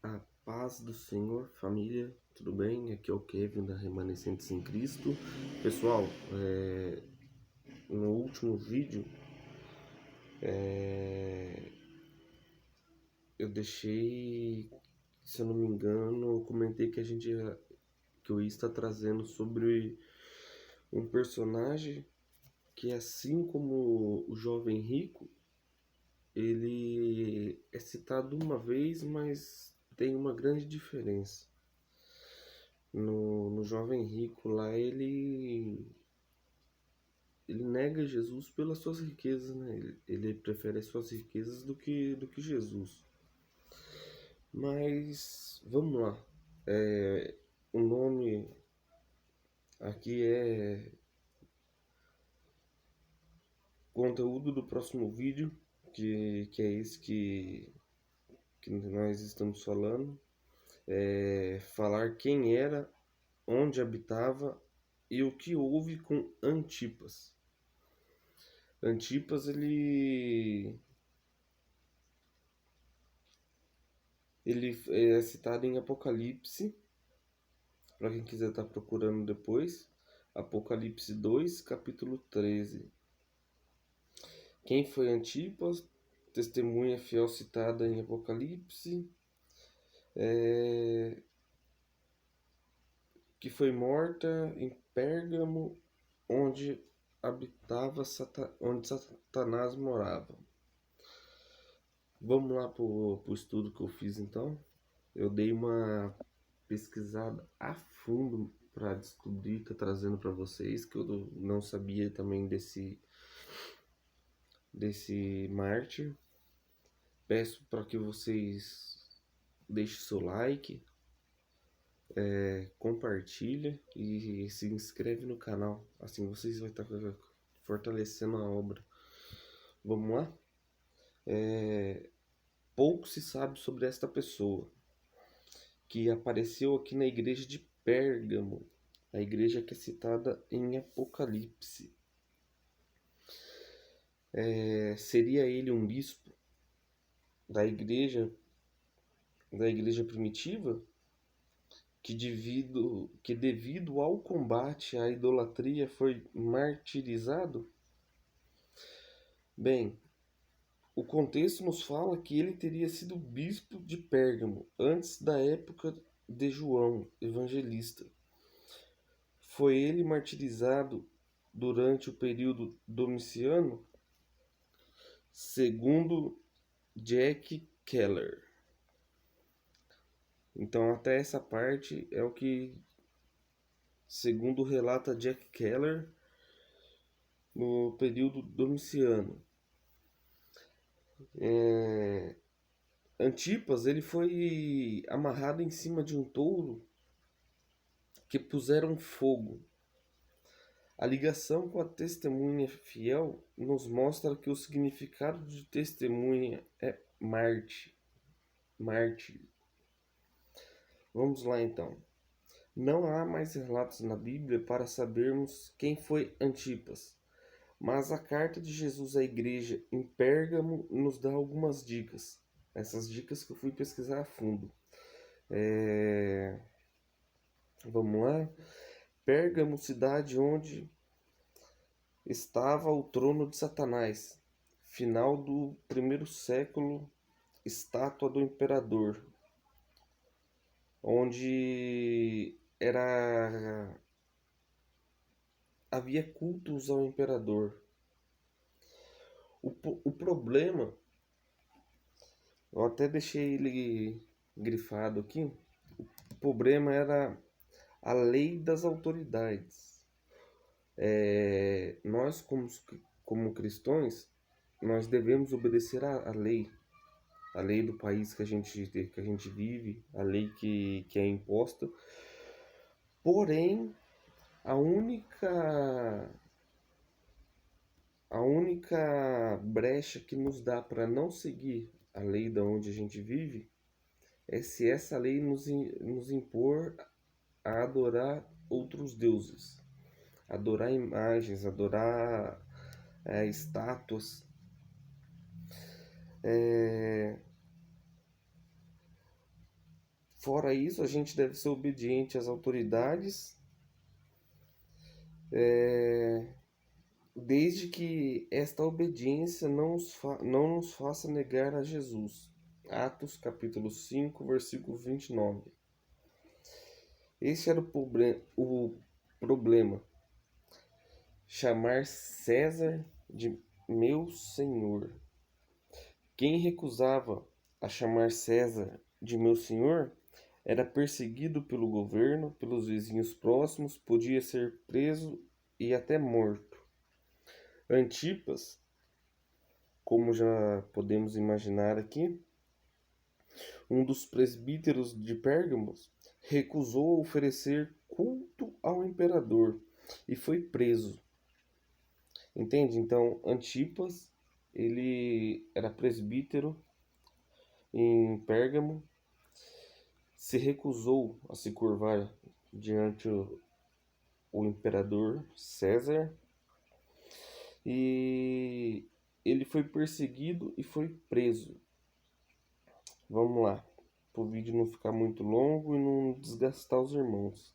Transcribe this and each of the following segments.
A paz do Senhor, família, tudo bem? Aqui é o Kevin da Remanescentes em Cristo. Pessoal, no último vídeo eu deixei, se eu não me engano, eu comentei que eu ia estar trazendo sobre um personagem que, assim como o jovem rico, ele é citado uma vez, mas tem uma grande diferença. No jovem rico lá, ele nega Jesus pelas suas riquezas, né? Ele prefere as suas riquezas do que Jesus. Mas vamos lá. O nome aqui é conteúdo do próximo vídeo, que é esse que nós estamos falando. Falar quem era, onde habitava e o que houve com Antipas. Antipas, ele é citado em Apocalipse, para quem quiser estar procurando depois. Apocalipse 2, capítulo 13. Quem foi Antipas? Testemunha fiel citada em Apocalipse, que foi morta em Pérgamo, onde onde Satanás morava. Vamos lá para o estudo que eu fiz então. Eu dei uma pesquisada a fundo para descobrir, tá trazendo para vocês, que eu não sabia também desse mártir. Peço para que vocês deixem seu like, compartilha e se inscreve no canal. Assim vocês vão estar fortalecendo a obra. Vamos lá? Pouco se sabe sobre esta pessoa, que apareceu aqui na igreja de Pérgamo, a igreja que é citada em Apocalipse. Seria ele um bispo da igreja primitiva, que devido ao combate à idolatria foi martirizado? Bem, o contexto nos fala que ele teria sido bispo de Pérgamo antes da época de João Evangelista. Foi ele martirizado durante o período domiciano, segundo Jack Keller. Então, até essa parte é o que, segundo relata Jack Keller, no período domiciano. Antipas, ele foi amarrado em cima de um touro que puseram fogo. A ligação com a testemunha fiel nos mostra que o significado de testemunha é mártir. Vamos lá então. Não há mais relatos na Bíblia para sabermos quem foi Antipas, mas a carta de Jesus à igreja em Pérgamo nos dá algumas dicas. Essas dicas que eu fui pesquisar a fundo. Vamos lá. Pérgamo, cidade onde estava o trono de Satanás. Final do primeiro século, estátua do imperador, onde havia cultos ao imperador. O problema, eu até deixei ele grifado aqui, o problema era a lei das autoridades. Nós, como cristãos, nós devemos obedecer à lei. A lei do país que a gente vive, a lei que é imposta. Porém, a única brecha que nos dá para não seguir a lei da onde a gente vive é se essa lei nos impor a adorar outros deuses, adorar imagens, adorar estátuas. Fora isso, a gente deve ser obediente às autoridades, desde que esta obediência não nos faça negar a Jesus. Atos capítulo 5, versículo 29. Esse era o problema. Chamar César de meu senhor. Quem recusava a chamar César de meu senhor era perseguido pelo governo, pelos vizinhos próximos, podia ser preso e até morto. Antipas, como já podemos imaginar aqui, um dos presbíteros de Pérgamos, recusou oferecer culto ao imperador e foi preso. Entende? Então, Antipas, ele era presbítero em Pérgamo, se recusou a se curvar diante o imperador César e ele foi perseguido e foi preso. Vamos lá, para o vídeo não ficar muito longo e não desgastar os irmãos.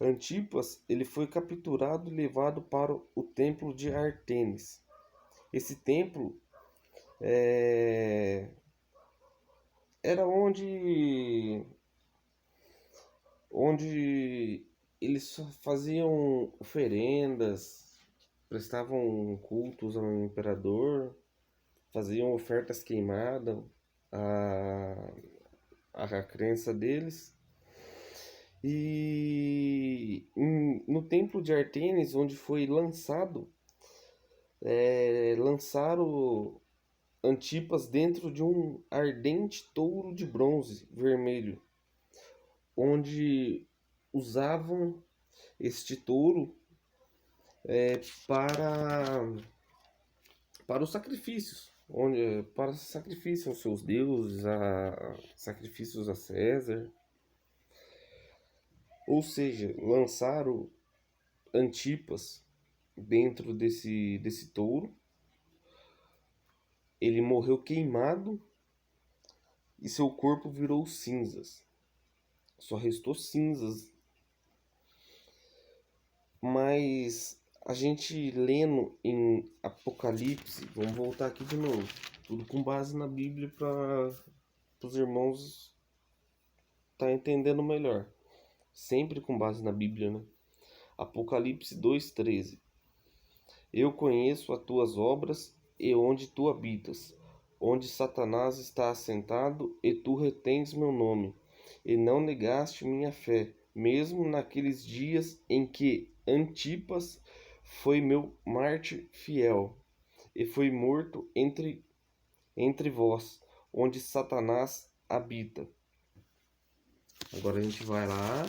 Antipas, ele foi capturado e levado para o templo de Ártemis. Esse templo era onde eles faziam oferendas, prestavam cultos ao imperador, faziam ofertas queimadas a crença deles. E no templo de Ártemis, onde foi lançaram Antipas dentro de um ardente touro de bronze vermelho, onde usavam este touro para os sacrifícios, para sacrifício aos seus deuses, sacrifícios a César. Ou seja, lançaram Antipas dentro desse touro. Ele morreu queimado e seu corpo virou cinzas. Só restou cinzas. Mas a gente lendo em Apocalipse, vamos voltar aqui de novo, tudo com base na Bíblia para os irmãos tá entendendo melhor. Sempre com base na Bíblia, né? Apocalipse 2:13. Eu conheço as tuas obras e onde tu habitas, onde Satanás está assentado, e tu retens meu nome, e não negaste minha fé, mesmo naqueles dias em que Antipas foi meu mártir fiel, e foi morto entre vós, onde Satanás habita. Agora a gente vai lá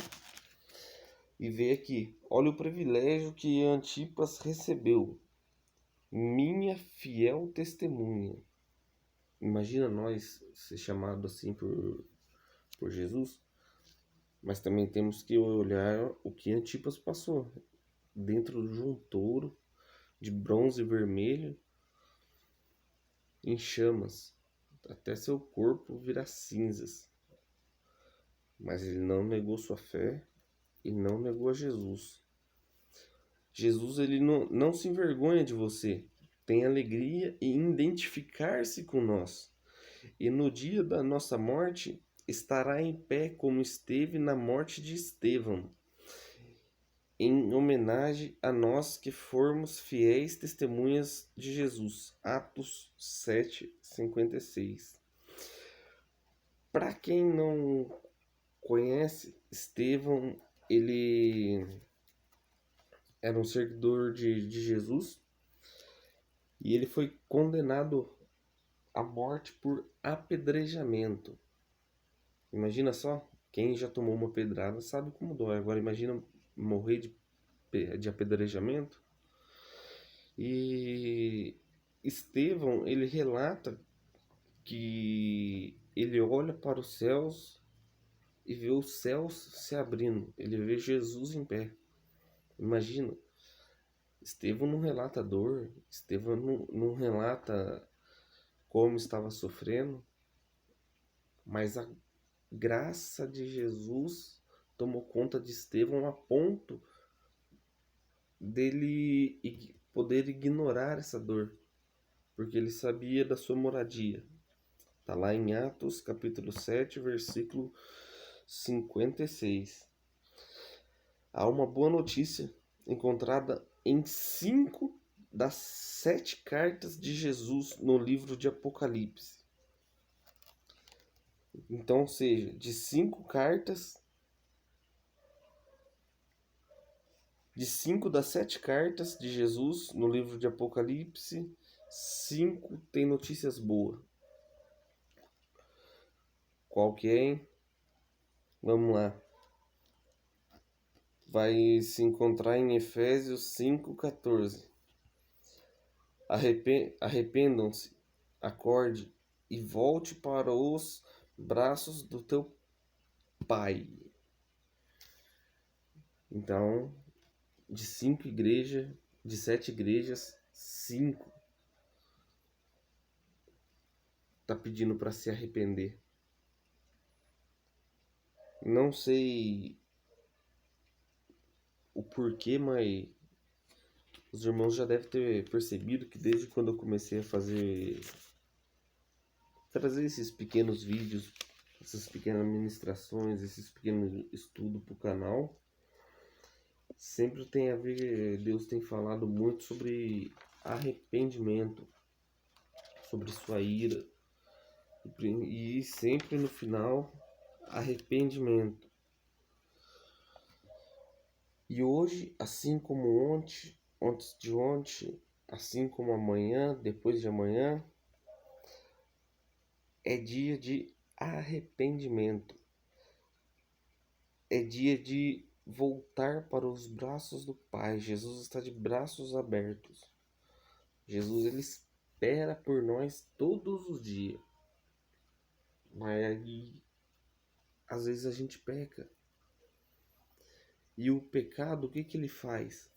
e vê aqui. Olha o privilégio que Antipas recebeu. Minha fiel testemunha. Imagina nós ser chamado assim por Jesus. Mas também temos que olhar o que Antipas passou. Dentro de um touro de bronze vermelho, em chamas, até seu corpo virar cinzas. Mas ele não negou sua fé e não negou a Jesus. Jesus, ele não se envergonha de você. Tem alegria em identificar-se com nós. E no dia da nossa morte, estará em pé como esteve na morte de Estevão, em homenagem a nós que formos fiéis testemunhas de Jesus. Atos 7:56. Para quem não conhece, Estevão, ele era um seguidor de Jesus e ele foi condenado à morte por apedrejamento. Imagina só, quem já tomou uma pedrada sabe como dói. Agora imagina morrer de apedrejamento. E Estevão, ele relata que ele olha para os céus e vê os céus se abrindo. Ele vê Jesus em pé. Imagina, Estevão não relata dor, Estevão não relata como estava sofrendo, mas graça de Jesus tomou conta de Estevão a ponto dele poder ignorar essa dor, porque ele sabia da sua moradia. Está lá em Atos, capítulo 7, versículo 56. Há uma boa notícia encontrada em 5 das 7 cartas de Jesus no livro de Apocalipse. Então, ou seja, de 5 cartas, de 5 das 7 cartas de Jesus no livro de Apocalipse, 5 tem notícias boas. Qual que é, hein? Vamos lá. Vai se encontrar em Efésios 5,14. Arrependam-se, acorde e volte para os braços do teu Pai. Então, de 5 igrejas, de 7 igrejas, 5 tá pedindo para se arrepender. Não sei o porquê, mas os irmãos já devem ter percebido que desde quando eu comecei a trazer esses pequenos vídeos, essas pequenas ministrações, esses pequenos estudos para o canal, sempre tem a ver, Deus tem falado muito sobre arrependimento, sobre sua ira, e sempre no final, arrependimento. E hoje, assim como ontem, antes de ontem, assim como amanhã, depois de amanhã, é dia de arrependimento. É dia de voltar para os braços do Pai. Jesus está de braços abertos. Jesus, ele espera por nós todos os dias. Mas aí, às vezes a gente peca. E o pecado, o que que ele faz?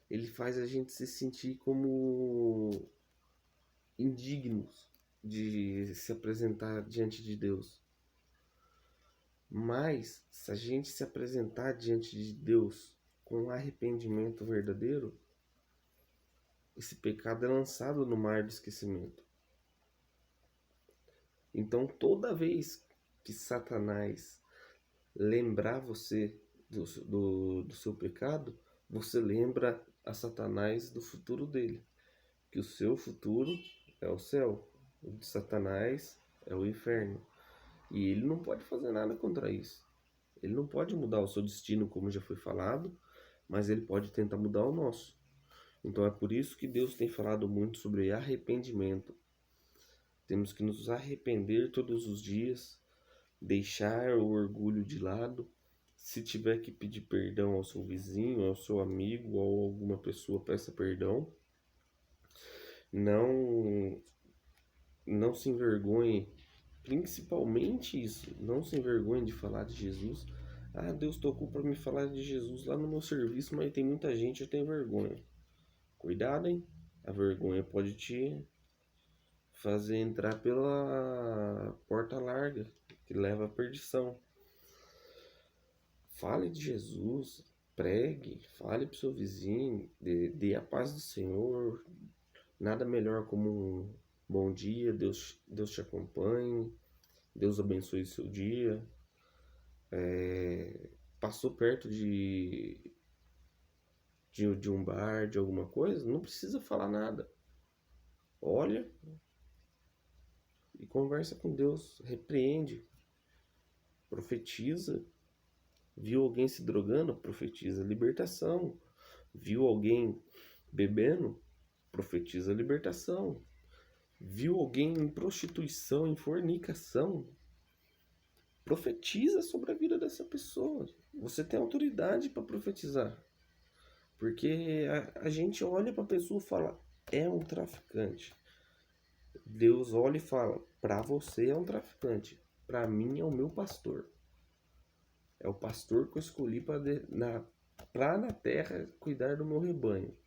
Ele faz a gente se sentir como indignos de se apresentar diante de Deus. Mas, se a gente se apresentar diante de Deus com arrependimento verdadeiro, esse pecado é lançado no mar do esquecimento. Então, toda vez que Satanás lembrar você do seu pecado, você lembra a Satanás do futuro dele. Que o seu futuro é o céu, o de Satanás é o inferno. E ele não pode fazer nada contra isso. Ele não pode mudar o seu destino, como já foi falado, mas ele pode tentar mudar o nosso. Então é por isso que Deus tem falado muito sobre arrependimento. Temos que nos arrepender todos os dias, deixar o orgulho de lado. Se tiver que pedir perdão ao seu vizinho, ao seu amigo ou alguma pessoa, peça perdão. Não se envergonhe, principalmente isso, não se envergonhe de falar de Jesus. Ah, Deus tocou para me falar de Jesus lá no meu serviço, mas tem muita gente, eu tenho vergonha. Cuidado, hein? A vergonha pode te fazer entrar pela porta larga, que leva à perdição. Fale de Jesus, pregue, fale para o seu vizinho, dê a paz do Senhor. Nada melhor como um bom dia, Deus te acompanhe, Deus abençoe seu dia. Passou perto de um bar, de alguma coisa, não precisa falar nada. Olha e conversa com Deus, repreende, profetiza. Viu alguém se drogando? Profetiza libertação. Viu alguém bebendo? Profetiza libertação. Viu alguém em prostituição, em fornicação? Profetiza sobre a vida dessa pessoa. Você tem autoridade para profetizar. Porque a gente olha para a pessoa e fala, é um traficante. Deus olha e fala, para você é um traficante. Para mim é o meu pastor. É o pastor que eu escolhi para na terra cuidar do meu rebanho.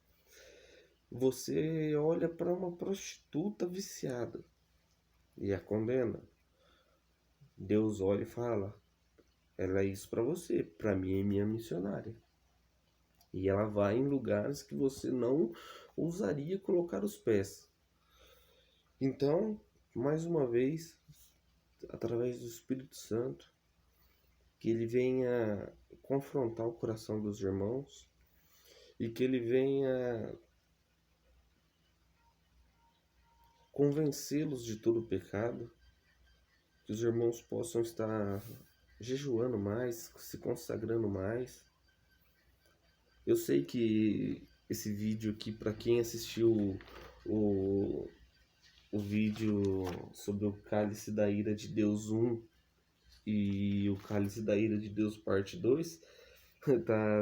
Você olha para uma prostituta viciada e a condena. Deus olha e fala: ela é isso para você, para mim é minha missionária. E ela vai em lugares que você não ousaria colocar os pés. Então, mais uma vez, através do Espírito Santo, que ele venha confrontar o coração dos irmãos e que ele venha convencê-los de todo o pecado, que os irmãos possam estar jejuando mais, se consagrando mais. Eu sei que esse vídeo aqui, para quem assistiu o, o vídeo sobre o Cálice da Ira de Deus 1 e o Cálice da Ira de Deus parte 2,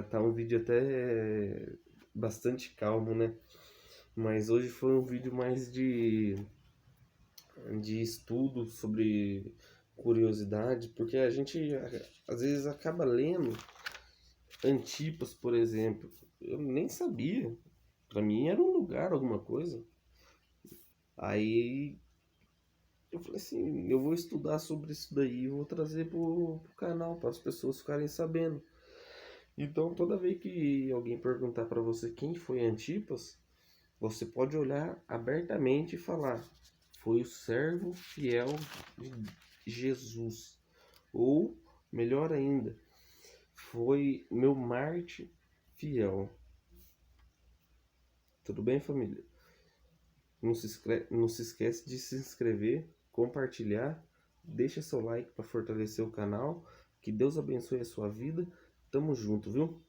tá um vídeo até bastante calmo, né? Mas hoje foi um vídeo mais de estudo sobre curiosidade, porque a gente às vezes acaba lendo Antipas, por exemplo. Eu nem sabia. Pra mim era um lugar, alguma coisa. Aí eu falei assim, eu vou estudar sobre isso daí e vou trazer pro canal para as pessoas ficarem sabendo. Então toda vez que alguém perguntar para você quem foi Antipas, você pode olhar abertamente e falar: foi o servo fiel de Jesus. Ou, melhor ainda, foi meu Marte fiel. Tudo bem, família? Não se esquece de se inscrever, compartilhar, deixa seu like para fortalecer o canal. Que Deus abençoe a sua vida. Tamo junto, viu?